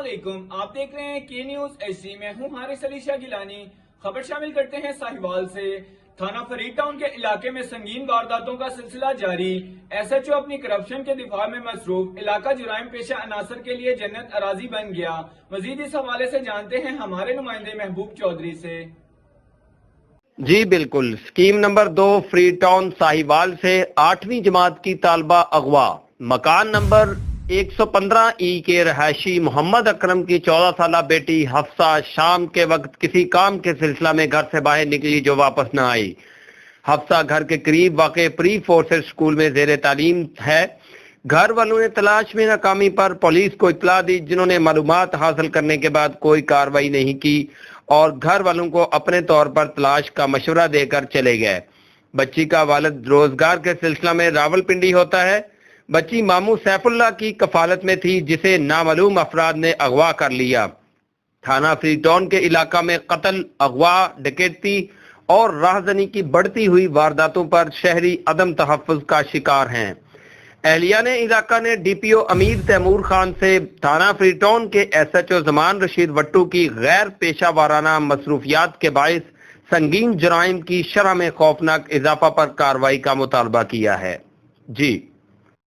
علیکم، آپ دیکھ رہے ہیں کے نیوز HD میں ہوں حارث علی شاہ گیلانی۔ خبر شامل کرتے ہیں ساہیوال سے۔ تھانہ فرید ٹاؤن کے علاقے میں سنگین وارداتوں کا سلسلہ جاری۔ SHO اپنی کرپشن کے دفاع میں مصروف، علاقہ جرائم پیشہ عناصر کے لیے جنت اراضی بن گیا۔ مزید اس حوالے سے جانتے ہیں ہمارے نمائندے محبوب چودھری سے۔ جی بالکل، scheme number 2 free town Sahiwal سے 8ویں جماعت کی طالبہ اغوا۔ مکان نمبر 115 کے رہائشی محمد اکرم کی 14 سالہ بیٹی حفصہ شام کے وقت کسی کام کے سلسلہ میں گھر سے باہر نکلی جو واپس نہ آئی۔ حفصہ گھر کے قریب واقع پری فورسز اسکول میں زیر تعلیم ہے۔ گھر والوں نے تلاش میں ناکامی پر پولیس کو اطلاع دی، جنہوں نے معلومات حاصل کرنے کے بعد کوئی کارروائی نہیں کی اور گھر والوں کو اپنے طور پر تلاش کا مشورہ دے کر چلے گئے۔ بچی کا والد روزگار کے سلسلہ میں راولپنڈی ہوتا ہے۔ بچی ماموں سیف اللہ کی کفالت میں تھی، جسے نامعلوم افراد نے اغوا کر لیا۔ تھانہ فری ٹاؤن کے علاقہ میں قتل، اغوا، ڈکیتی اور راہزنی کی بڑھتی ہوئی وارداتوں پر شہری عدم تحفظ کا شکار ہیں۔ اہلیہ نے علاقہ نے DPO امیر تیمور خان سے تھانہ فری ٹاؤن کے SHO زمان رشید وٹو کی غیر پیشہ وارانہ مصروفیات کے باعث سنگین جرائم کی شرح میں خوفناک اضافہ پر کارروائی کا مطالبہ کیا ہے۔ جی